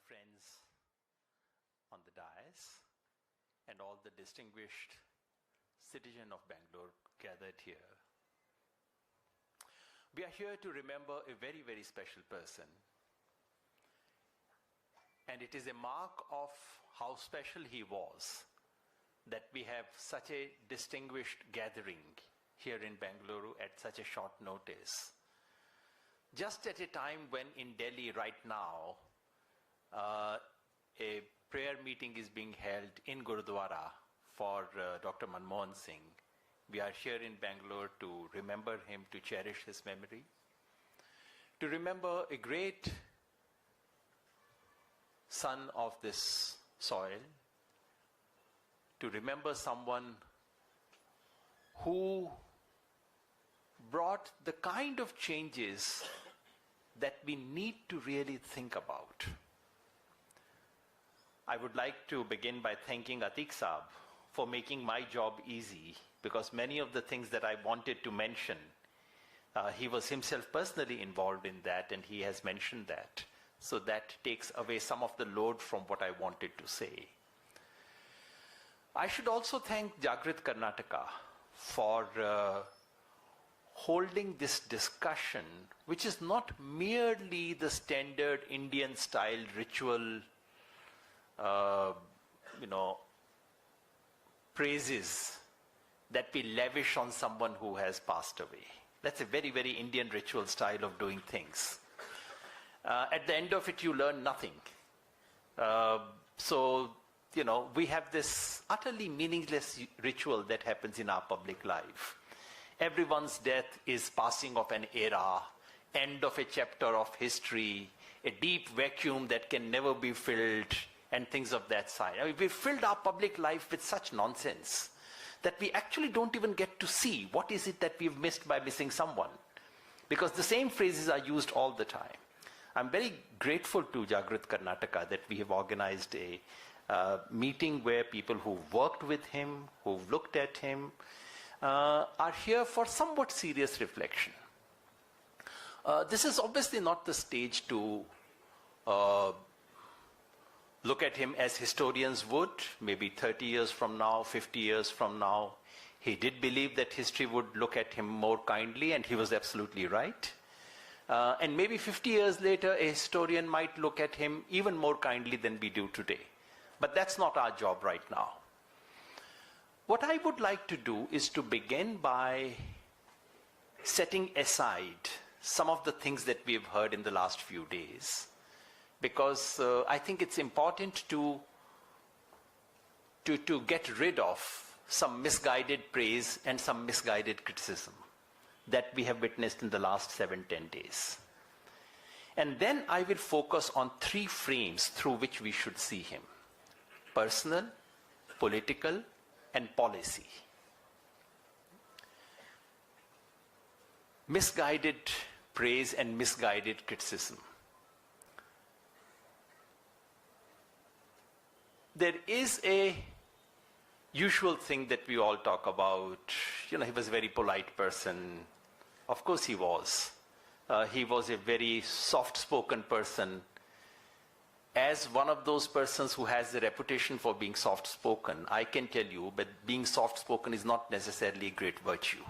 friends on the dais and all the distinguished citizens of Bangalore gathered here. We are here to remember a very, very special person. And it is a mark of how special he was that we have such a distinguished gathering here in Bengaluru at such a short notice. Just at a time when in Delhi right now, a prayer meeting is being held in Gurudwara for Dr. Manmohan Singh. We are here in Bangalore to remember him, to cherish his memory, to remember a great son of this soil, to remember someone who brought the kind of changes that we need to really think about. I would like to begin by thanking Atiq Saab for making my job easy, because many of the things that I wanted to mention, he was himself personally involved in that, and he has mentioned that. So that takes away some of the load from what I wanted to say. I should also thank Jagrit Karnataka for holding this discussion, which is not merely the standard Indian style ritual, praises that we lavish on someone who has passed away. That's a very, very Indian ritual style of doing things. At the end of it, you learn nothing. We have this utterly meaningless ritual that happens in our public life. Everyone's death is passing of an era, end of a chapter of history, a deep vacuum that can never be filled, and things of that side. I mean, we've filled our public life with such nonsense that we actually don't even get to see what is it that we've missed by missing someone, because the same phrases are used all the time. I'm very grateful to Jagrit Karnataka that we have organized a meeting where people who've worked with him, who've looked at him, are here for somewhat serious reflection. This is obviously not the stage to look at him as historians would, maybe 30 years from now, 50 years from now. He did believe that history would look at him more kindly, and he was absolutely right. And maybe 50 years later, a historian might look at him even more kindly than we do today. But that's not our job right now. What I would like to do is to begin by setting aside some of the things that we've heard in the last few days, because I think it's important to get rid of some misguided praise and some misguided criticism that we have witnessed in the last 7-10 days. And then I will focus on 3 frames through which we should see him: personal, political, and policy. Misguided praise and misguided criticism. There is a usual thing that we all talk about. He was a very polite person. Of course he was. He was a very soft-spoken person. As one of those persons who has a reputation for being soft-spoken, I can tell you that being soft-spoken is not necessarily a great virtue.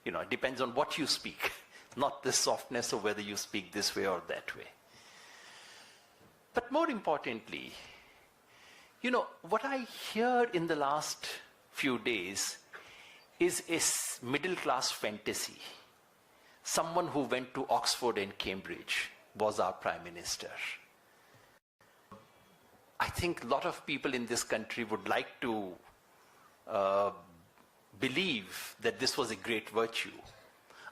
It depends on what you speak, not the softness of whether you speak this way or that way. But more importantly, what I hear in the last few days is a middle-class fantasy. Someone who went to Oxford and Cambridge was our Prime Minister. I think a lot of people in this country would like to believe that this was a great virtue.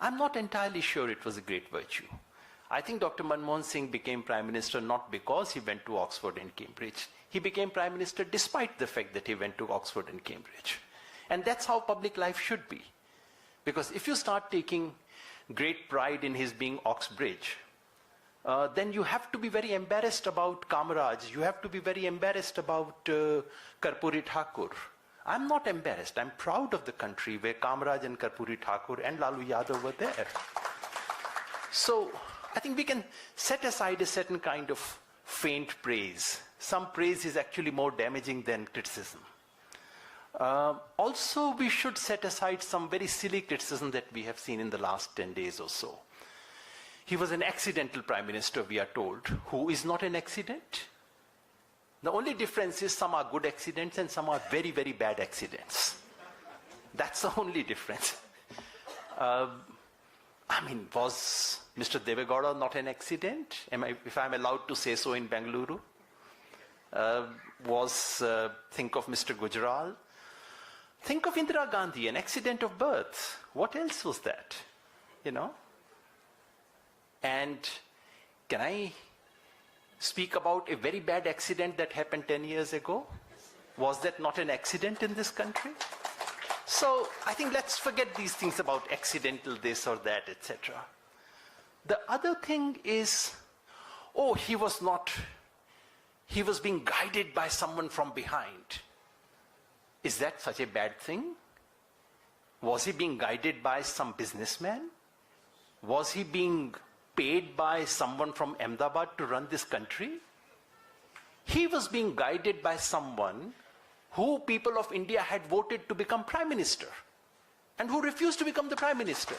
I'm not entirely sure it was a great virtue. I think Dr. Manmohan Singh became Prime Minister not because he went to Oxford and Cambridge. He became Prime Minister despite the fact that he went to Oxford and Cambridge. And that's how public life should be. Because if you start taking great pride in his being Oxbridge, then you have to be very embarrassed about Kamaraj. You have to be very embarrassed about Karpuri Thakur. I'm not embarrassed. I'm proud of the country where Kamaraj and Karpuri Thakur and Lalu Yadav were there. So I think we can set aside a certain kind of faint praise. Some praise is actually more damaging than criticism. Also, we should set aside some very silly criticism that we have seen in the last 10 days or so. He was an accidental prime minister, we are told. Who is not an accident? The only difference is some are good accidents and some are very, very bad accidents. That's the only difference. Was Mr. Devegowda not an accident? If I'm allowed to say so in Bengaluru? Think of Mr. Gujral. Think of Indira Gandhi, an accident of birth. What else was that? And can I speak about a very bad accident that happened 10 years ago? Was that not an accident in this country? So I think let's forget these things about accidental this or that, etc. The other thing is, he was being guided by someone from behind. Is that such a bad thing? Was he being guided by some businessman? Was he being paid by someone from Ahmedabad to run this country? He was being guided by someone who people of India had voted to become prime minister and who refused to become the prime minister.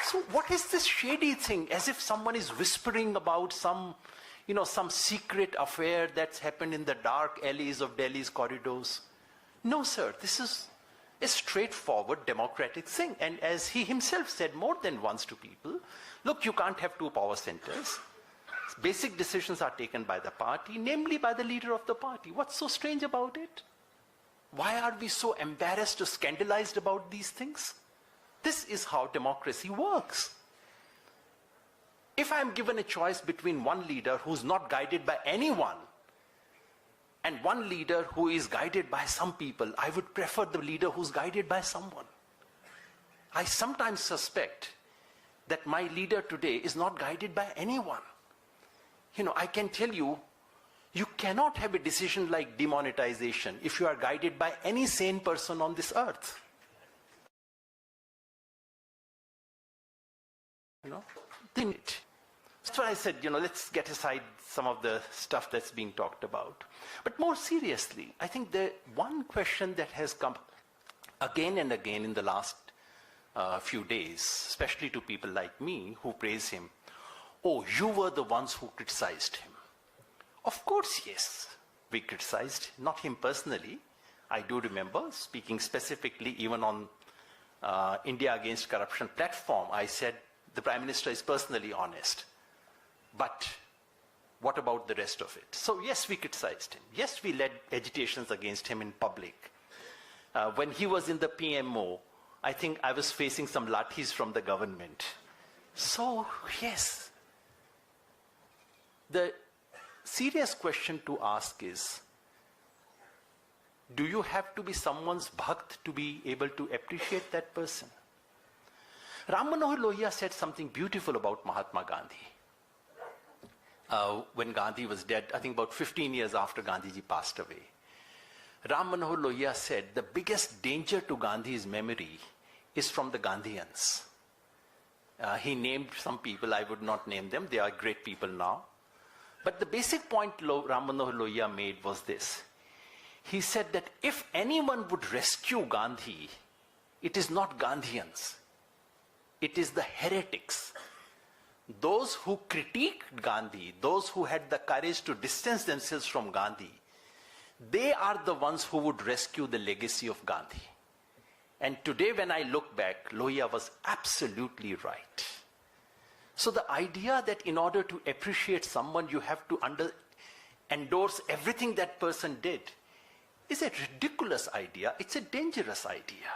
So what is this shady thing? As if someone is whispering about some secret affair that's happened in the dark alleys of Delhi's corridors. No, sir, this is a straightforward democratic thing. And as he himself said more than once to people, look, you can't have two power centers. Basic decisions are taken by the party, namely by the leader of the party. What's so strange about it? Why are we so embarrassed or scandalized about these things? This is how democracy works. If I'm given a choice between one leader who's not guided by anyone and one leader who is guided by some people, I would prefer the leader who's guided by someone. I sometimes suspect that my leader today is not guided by anyone. I can tell you, you cannot have a decision like demonetization if you are guided by any sane person on this earth. That's why I said, let's get aside some of the stuff that's being talked about. But more seriously, I think the one question that has come again and again in the last few days, especially to people like me who praise him, you were the ones who criticized him. Of course, yes, we criticized, not him personally. I do remember speaking specifically even on India Against Corruption platform. I said the Prime Minister is personally honest. But what about the rest of it? So yes, we criticized him. Yes, we led agitations against him in public. When he was in the PMO, I think I was facing some lathis from the government. So yes, the serious question to ask is, do you have to be someone's bhakt to be able to appreciate that person? Ram Manohar Lohia said something beautiful about Mahatma Gandhi. When Gandhi was dead, I think about 15 years after Gandhiji passed away. Ram Manohar Lohia said, the biggest danger to Gandhi's memory is from the Gandhians. He named some people, I would not name them, they are great people now. But the basic point Ram Manohar Lohia made was this. He said that if anyone would rescue Gandhi, it is not Gandhians. It is the heretics. Those who critiqued Gandhi, those who had the courage to distance themselves from Gandhi, they are the ones who would rescue the legacy of Gandhi. And today when I look back, Lohia was absolutely right. So the idea that in order to appreciate someone, you have to endorse everything that person did is a ridiculous idea. It's a dangerous idea.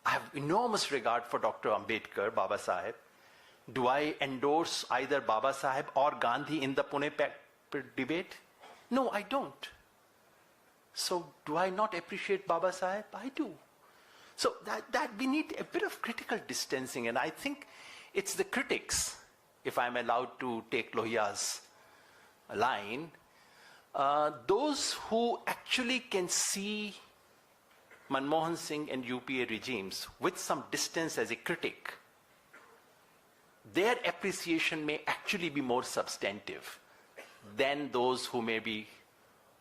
I have enormous regard for Dr. Ambedkar, Baba Saheb. Do I endorse either Baba Saheb or Gandhi in the Pune debate? No, I don't. So do I not appreciate Baba Saheb? I do. So that we need a bit of critical distancing, and I think it's the critics, if I'm allowed to take Lohia's line, those who actually can see Manmohan Singh and UPA regimes with some distance as a critic, their appreciation may actually be more substantive than those who may be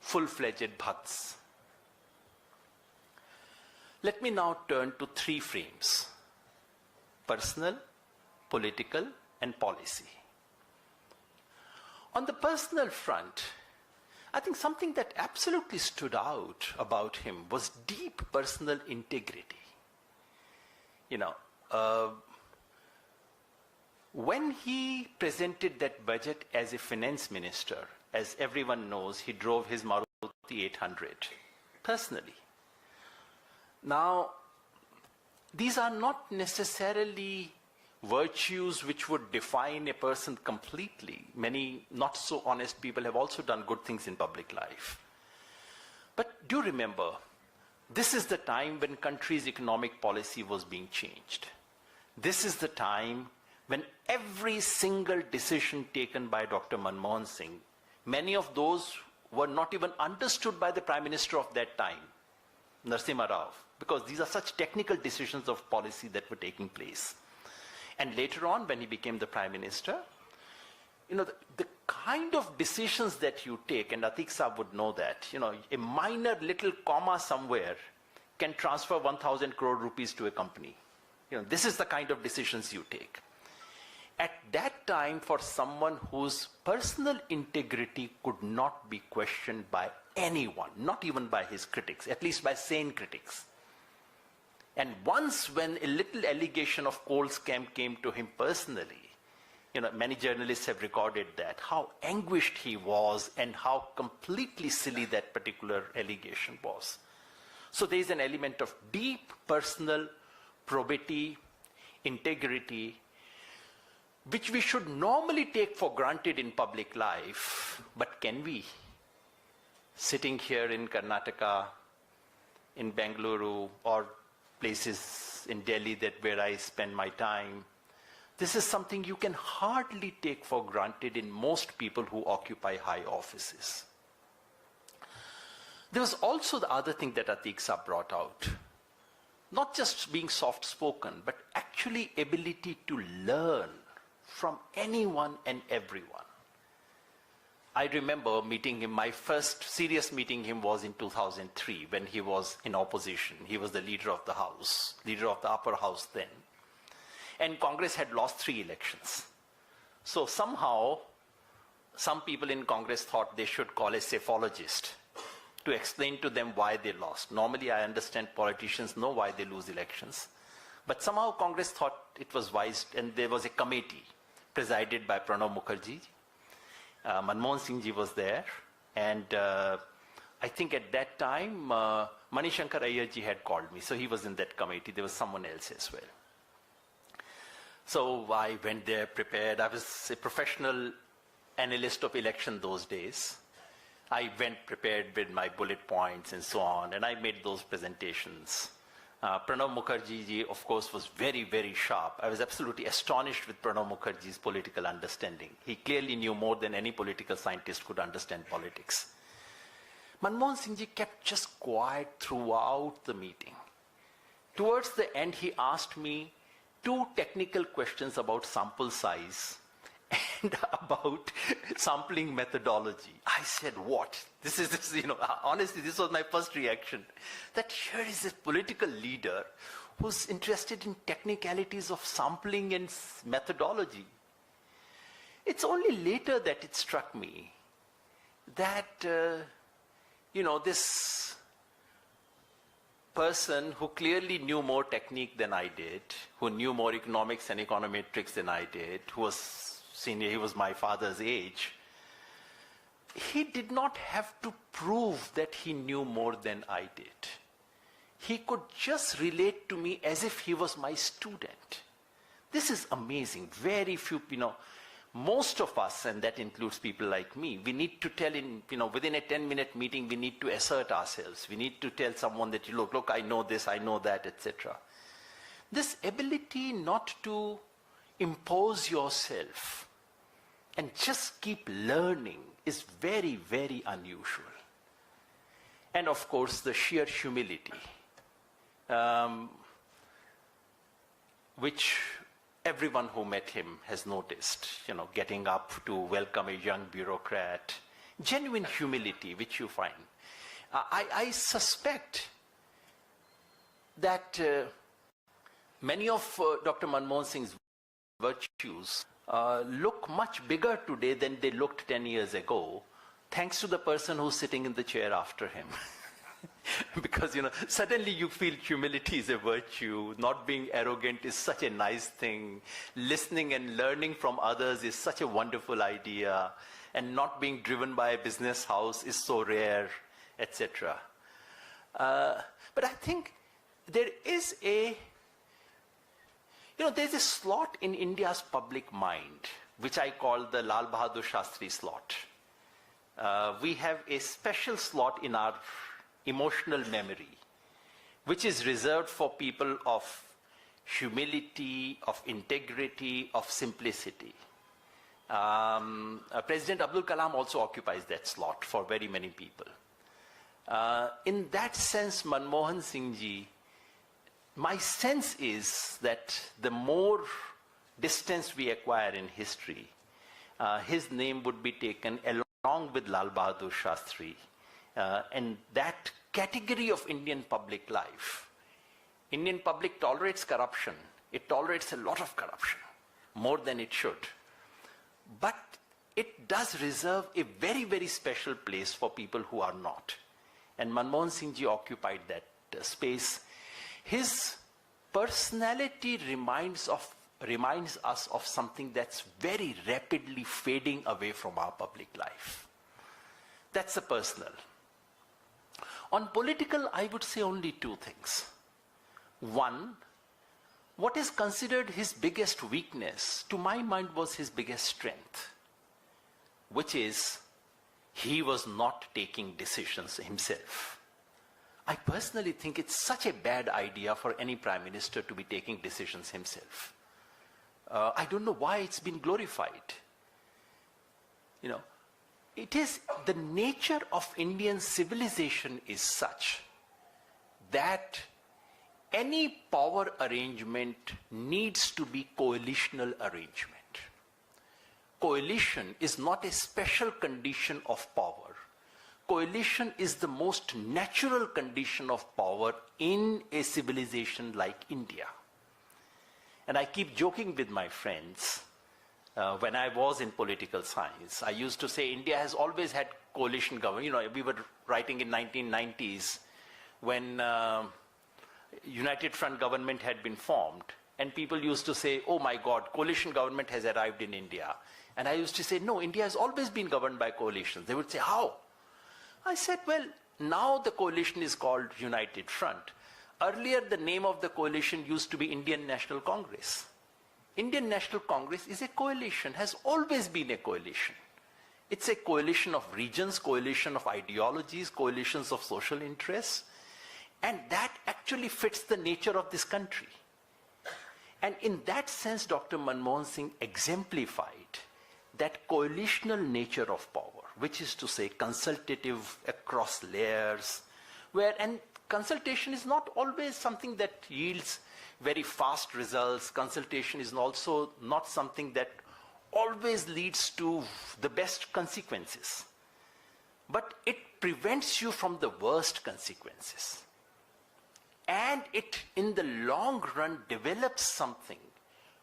full-fledged bhakts. Let me now turn to three frames: personal, political, and policy. On the personal front, I think something that absolutely stood out about him was deep personal integrity. When he presented that budget as a finance minister, as everyone knows, he drove his Maruti 800 personally. Now, these are not necessarily virtues which would define a person completely. Many not so honest people have also done good things in public life. But do remember, this is the time when country's economic policy was being changed. This is the time when every single decision taken by Dr. Manmohan Singh, many of those were not even understood by the Prime Minister of that time, Narasimha Rao, because these are such technical decisions of policy that were taking place. And later on, when he became the Prime Minister, the kind of decisions that you take, and Atiq Saab would know that, a minor little comma somewhere can transfer 1,000 crore rupees to a company. This is the kind of decisions you take. At that time, for someone whose personal integrity could not be questioned by anyone, not even by his critics, at least by sane critics. And once when a little allegation of coal scam came to him personally, many journalists have recorded that, how anguished he was and how completely silly that particular allegation was. So there is an element of deep personal probity, integrity, which we should normally take for granted in public life. But can we? Sitting here in Karnataka, in Bengaluru, or places in Delhi where I spend my time, this is something you can hardly take for granted in most people who occupy high offices. There was also the other thing that Atiq Saab brought out. Not just being soft-spoken, but actually ability to learn from anyone and everyone. I remember meeting him, my first serious meeting him was in 2003 when he was in opposition. He was the leader of the House, leader of the upper house then. And Congress had lost 3 elections. So somehow, some people in Congress thought they should call a psephologist to explain to them why they lost. Normally, I understand politicians know why they lose elections. But somehow Congress thought it was wise, and there was a committee presided by Pranab Mukherjee. Manmohan Singh ji was there, and I think at that time, Manishankar Iyer ji had called me, so he was in that committee. There was someone else as well. So I went there prepared. I was a professional analyst of election those days. I went prepared with my bullet points and so on, and I made those presentations. Pranab Mukherjee ji, of course, was very, very sharp. I was absolutely astonished with Pranab Mukherjee's political understanding. He clearly knew more than any political scientist could understand politics. Manmohan Singh ji kept just quiet throughout the meeting. Towards the end, he asked me 2 technical questions about sample size and about sampling methodology. I said, what? Honestly, this was my first reaction. That here is a political leader who's interested in technicalities of sampling and methodology. It's only later that it struck me that, this person who clearly knew more technique than I did, who knew more economics and econometrics than I did, who was senior, he was my father's age, he did not have to prove that he knew more than I did. He could just relate to me as if he was my student. This is amazing. Very few, most of us, and that includes people like me, we need to tell within a 10-minute meeting, we need to assert ourselves. We need to tell someone that, look, I know this, I know that, etc. This ability not to impose yourself and just keep learning is very, very unusual. And of course, the sheer humility, which everyone who met him has noticed, getting up to welcome a young bureaucrat, genuine humility, which you find. I suspect that many of Dr. Manmohan Singh's virtues look much bigger today than they looked 10 years ago, thanks to the person who's sitting in the chair after him. Because, suddenly you feel humility is a virtue, not being arrogant is such a nice thing, listening and learning from others is such a wonderful idea, and not being driven by a business house is so rare, etc. But I think there is there's a slot in India's public mind, which I call the Lal Bahadur Shastri slot. We have a special slot in our emotional memory, which is reserved for people of humility, of integrity, of simplicity. President Abdul Kalam also occupies that slot for very many people. In that sense, Manmohan Singh ji, my sense is that the more distance we acquire in history, his name would be taken along with Lal Bahadur Shastri. And that category of Indian public life. Indian public tolerates corruption. It tolerates a lot of corruption, more than it should. But it does reserve a very, very special place for people who are not. And Manmohan Singh ji occupied that space. His personality reminds us of something that's very rapidly fading away from our public life. That's the personal. On political, I would say only two things. One, what is considered his biggest weakness, to my mind, was his biggest strength, which is he was not taking decisions himself. I personally think it's such a bad idea for any prime minister to be taking decisions himself. I don't know why it's been glorified. It is the nature of Indian civilization is such that any power arrangement needs to be coalitional arrangement. Coalition is not a special condition of power. Coalition is the most natural condition of power in a civilization like India. And I keep joking with my friends. When I was in political science, I used to say India has always had coalition government. We were writing in 1990s when United Front government had been formed, and people used to say, oh my God, coalition government has arrived in India. And I used to say, no, India has always been governed by coalitions. They would say, how? I said, well, now the coalition is called United Front. Earlier, the name of the coalition used to be Indian National Congress. Indian National Congress is a coalition, has always been a coalition. It's a coalition of regions, coalition of ideologies, coalitions of social interests. And that actually fits the nature of this country. And in that sense, Dr. Manmohan Singh exemplified that coalitional nature of power, which is to say consultative across layers, and consultation is not always something that yields very fast results. Consultation is also not something that always leads to the best consequences. But it prevents you from the worst consequences. And it, in the long run, develops something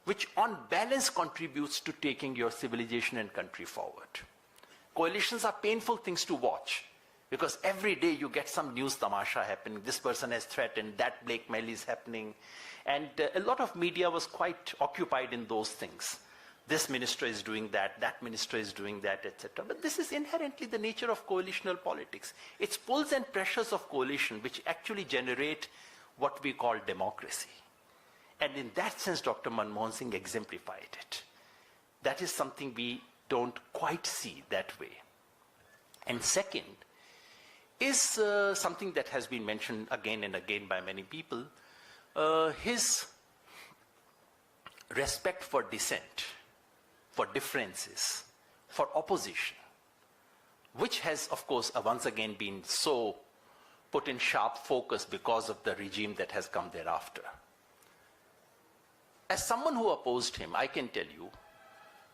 which on balance contributes to taking your civilization and country forward. Coalitions are painful things to watch, because every day you get some news tamasha happening. This person has threatened, that blackmail is happening. And a lot of media was quite occupied in those things. This minister is doing that minister is doing that, etc. But this is inherently the nature of coalitional politics. It's pulls and pressures of coalition which actually generate what we call democracy. And in that sense, Dr. Manmohan Singh exemplified it. That is something we don't quite see that way. And second is something that has been mentioned again and again by many people, his respect for dissent, for differences, for opposition, which has, of course, once again been so put in sharp focus because of the regime that has come thereafter. as someone who opposed him, I can tell you,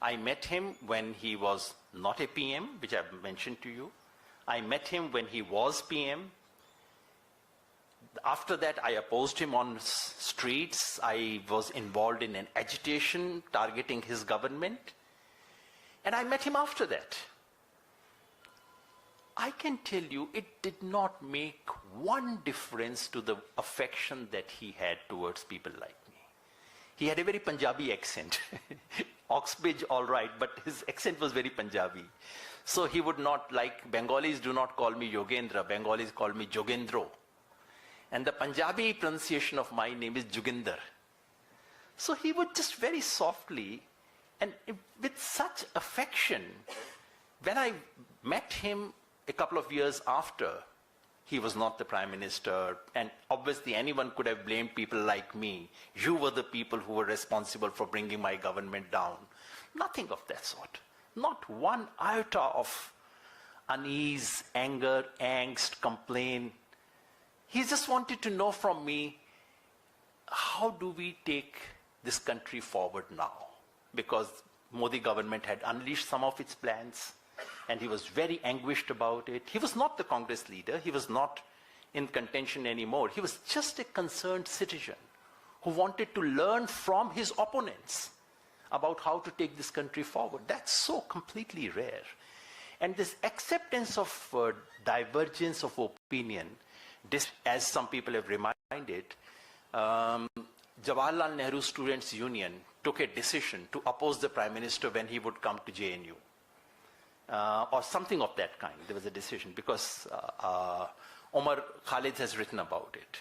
I met him when he was not a PM, which I've mentioned to you. I met him when he was PM. After that, I opposed him on streets. I was involved in an agitation targeting his government. And I met him after that. I can tell you, it did not make one difference to the affection that he had towards people like me. He had a very Punjabi accent. Oxbridge, all right, but his accent was very Punjabi. So he would not, like Bengalis do not call me Yogendra, Bengalis call me Jogendro. And the Punjabi pronunciation of my name is Juginder. So he would just very softly and with such affection, when I met him a couple of years after, he was not the prime minister, and obviously anyone could have blamed people like me. You were the people who were responsible for bringing my government down. Nothing of that sort. Not one iota of unease, anger, angst, complaint. He just wanted to know from me, how do we take this country forward now? Because Modi government had unleashed some of its plans, and he was very anguished about it. He was not the Congress leader. He was not in contention anymore. He was just a concerned citizen who wanted to learn from his opponents about how to take this country forward. That's so completely rare. And this acceptance of divergence of opinion, as some people have reminded, Jawaharlal Nehru Students' Union took a decision to oppose the Prime Minister when he would come to JNU. Or something of that kind. There was a decision because Omar Khalid has written about it.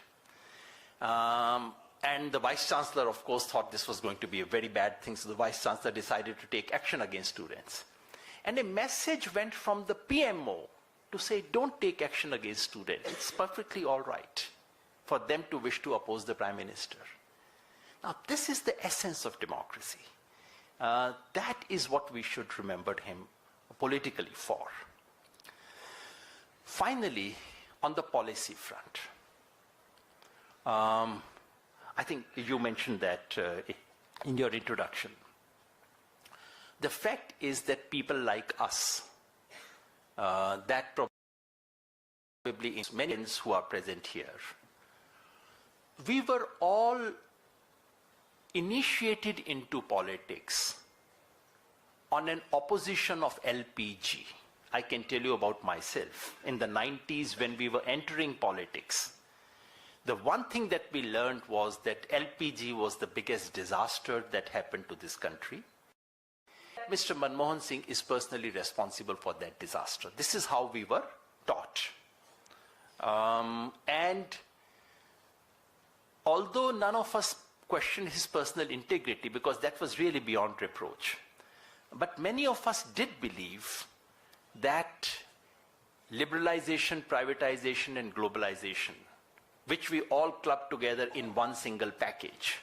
And the Vice Chancellor, of course, thought this was going to be a very bad thing, so the Vice Chancellor decided to take action against students. And a message went from the PMO to say, don't take action against students. It's perfectly all right for them to wish to oppose the Prime Minister. Now, this is the essence of democracy. That is what we should remember him politically for. Finally, on the policy front, I think you mentioned that in your introduction. The fact is that people like us, that probably many who are present here, we were all initiated into politics on an opposition of LPG. I can tell you about myself. In the 90s, when we were entering politics, the one thing that we learned was that LPG was the biggest disaster that happened to this country. Mr. Manmohan Singh is personally responsible for that disaster. This is how we were taught. And although none of us questioned his personal integrity, because that was really beyond reproach, but many of us did believe that liberalization, privatization, and globalization, which we all clubbed together in one single package,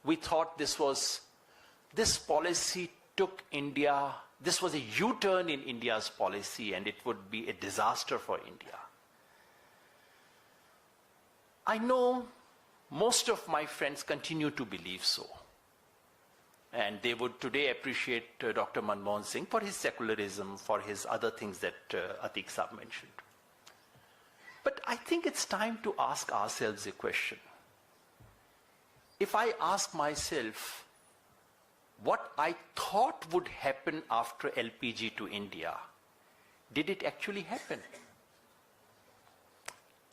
we thought this policy took India, this was a U-turn in India's policy, and it would be a disaster for India. I know most of my friends continue to believe so. And they would today appreciate Dr. Manmohan Singh for his secularism, for his other things that Atiq Saab mentioned. But I think it's time to ask ourselves a question. If I ask myself what I thought would happen after LPG to India, did it actually happen?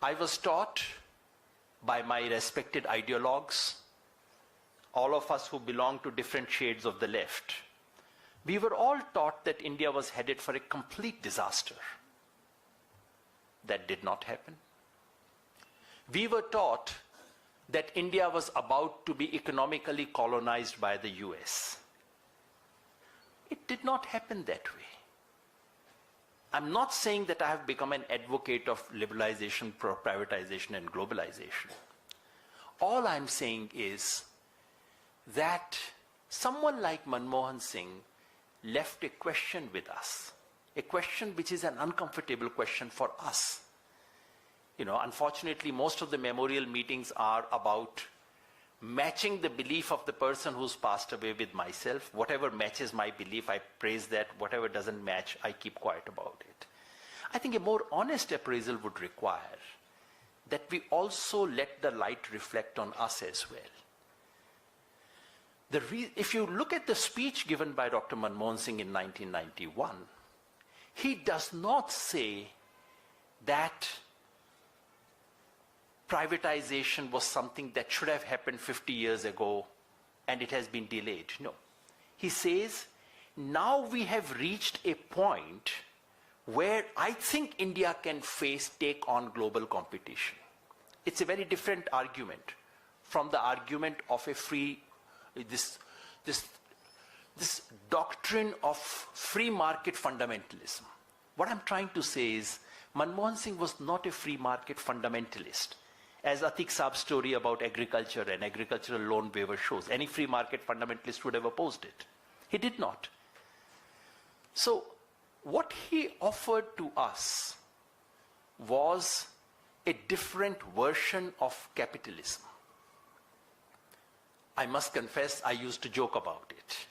I was taught by my respected ideologues, all of us who belong to different shades of the left, we were all taught that India was headed for a complete disaster. That did not happen. We were taught that India was about to be economically colonized by the US. It did not happen that way. I'm not saying that I have become an advocate of liberalization, privatization, and globalization. All I'm saying is that someone like Manmohan Singh left a question with us, a question which is an uncomfortable question for us. You know, unfortunately, most of the memorial meetings are about matching the belief of the person who's passed away with myself. Whatever matches my belief, I praise that. Whatever doesn't match, I keep quiet about it. I think a more honest appraisal would require that we also let the light reflect on us as well. If you look at the speech given by Dr. Manmohan Singh in 1991, he does not say that privatization was something that should have happened 50 years ago and it has been delayed. No. He says, now we have reached a point where I think India can take on global competition. It's a very different argument from the argument of a this doctrine of free market fundamentalism. What I'm trying to say is, Manmohan Singh was not a free market fundamentalist. As Atiq Saab's story about agriculture and agricultural loan waiver shows, any free market fundamentalist would have opposed it. He did not. So what he offered to us was a different version of capitalism. I must confess, I used to joke about it.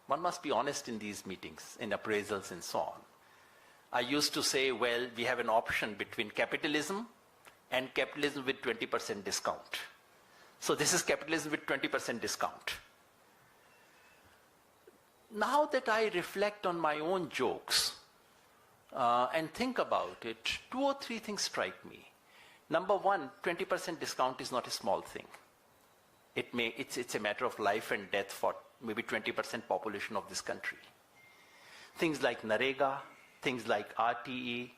One must be honest in these meetings, in appraisals and so on. I used to say, well, we have an option between capitalism and capitalism with 20% discount. So this is capitalism with 20% discount. Now that I reflect on my own jokes and think about it, 2 or 3 things strike me. Number one, 20% discount is not a small thing. It's a matter of life and death for maybe 20% population of this country. Things like Narega, things like RTE,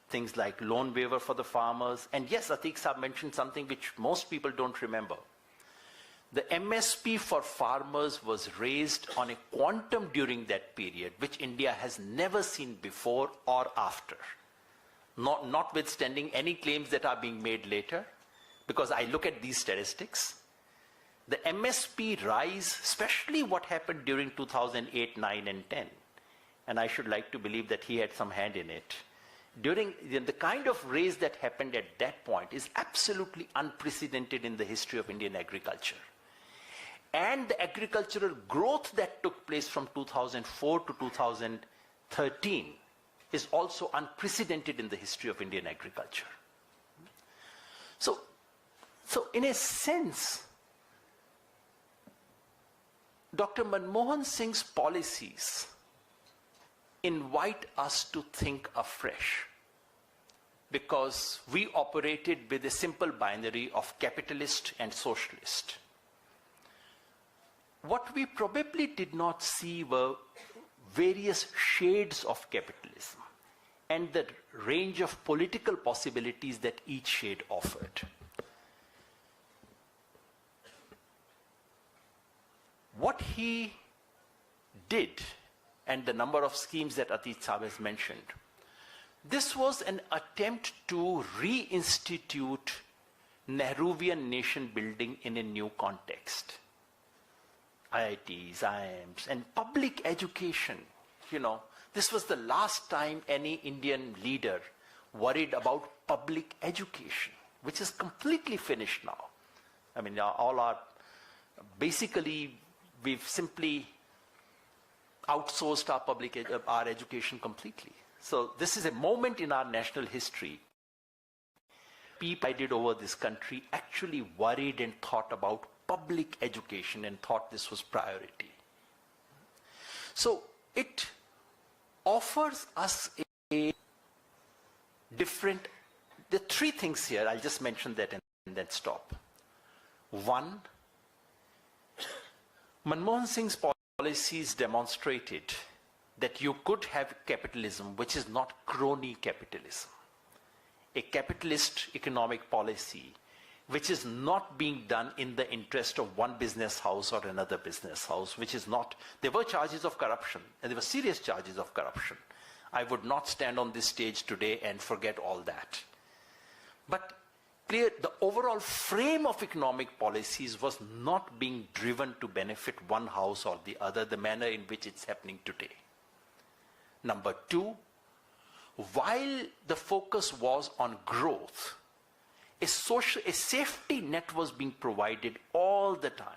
things like loan waiver for the farmers. And yes, Atiq Saab mentioned something which most people don't remember. The MSP for farmers was raised on a quantum during that period, which India has never seen before or after. Notwithstanding any claims that are being made later, because I look at these statistics, the MSP rise, especially what happened during 2008, 9 and 10, and I should like to believe that he had some hand in it, during the kind of raise that happened at that point is absolutely unprecedented in the history of Indian agriculture. And the agricultural growth that took place from 2004 to 2013 is also unprecedented in the history of Indian agriculture. So in a sense, Dr. Manmohan Singh's policies invite us to think afresh, because we operated with a simple binary of capitalist and socialist. What we probably did not see were various shades of capitalism and the range of political possibilities that each shade offered. What he did, and the number of schemes that Atiq Saab has mentioned, this was an attempt to reinstitute Nehruvian nation building in a new context. IITs, IIMs, and public education. This was the last time any Indian leader worried about public education, which is completely finished now. I mean, basically, we've simply outsourced our education completely. So this is a moment in our national history. People I did over this country actually worried and thought about public education and thought this was priority. So it offers us a different, there are 3 things here, I'll just mention that and then stop. One, Manmohan Singh's policies demonstrated that you could have capitalism which is not crony capitalism. A capitalist economic policy which is not being done in the interest of one business house or another business house, which is not, there were charges of corruption, and there were serious charges of corruption. I would not stand on this stage today and forget all that. But the overall frame of economic policies was not being driven to benefit one house or the other, the manner in which it's happening today. Number 2, while the focus was on growth, a safety net was being provided all the time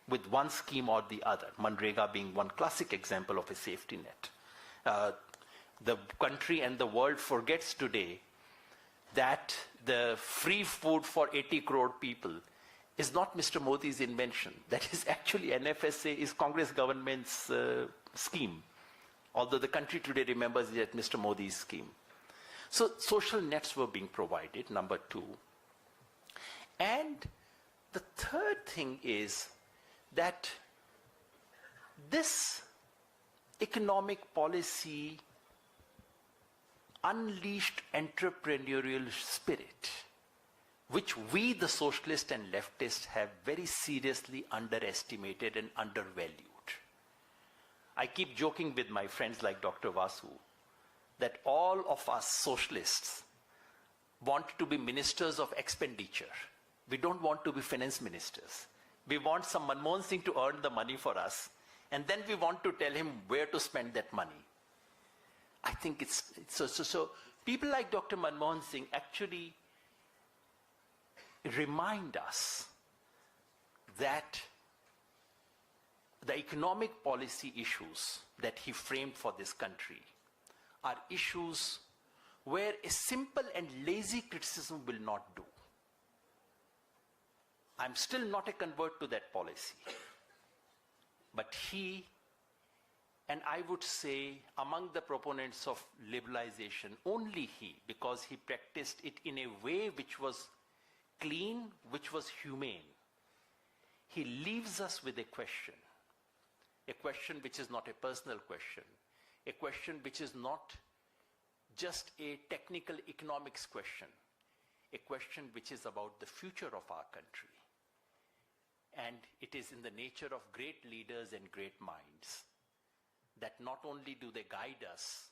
with one scheme or the other. Manrega being one classic example of a safety net. The country and the world forgets today that the free food for 80 crore people is not Mr. Modi's invention. That is actually NFSA, is Congress government's scheme. Although the country today remembers it as Mr. Modi's scheme. So social nets were being provided, number two. And the third thing is that this economic policy unleashed entrepreneurial spirit, which we, the socialists and leftists, have very seriously underestimated and undervalued. I keep joking with my friends like Dr. Vasu that all of us socialists want to be ministers of expenditure. We don't want to be finance ministers. We want some Manmohan Singh to earn the money for us, and then we want to tell him where to spend that money. I think it's so people like Dr. Manmohan Singh actually remind us that the economic policy issues that he framed for this country are issues where a simple and lazy criticism will not do. I'm still not a convert to that policy. But he, and I would say among the proponents of liberalization, only he, because he practiced it in a way which was clean, which was humane. He leaves us with a question which is not a personal question, a question which is not just a technical economics question, a question which is about the future of our country. And it is in the nature of great leaders and great minds that not only do they guide us,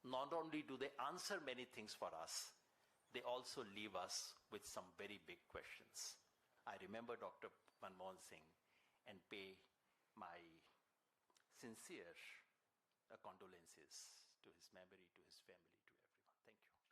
not only do they answer many things for us, they also leave us with some very big questions. I remember Dr. Manmohan Singh and pay my sincere condolences to his memory, to his family, to everyone. Thank you.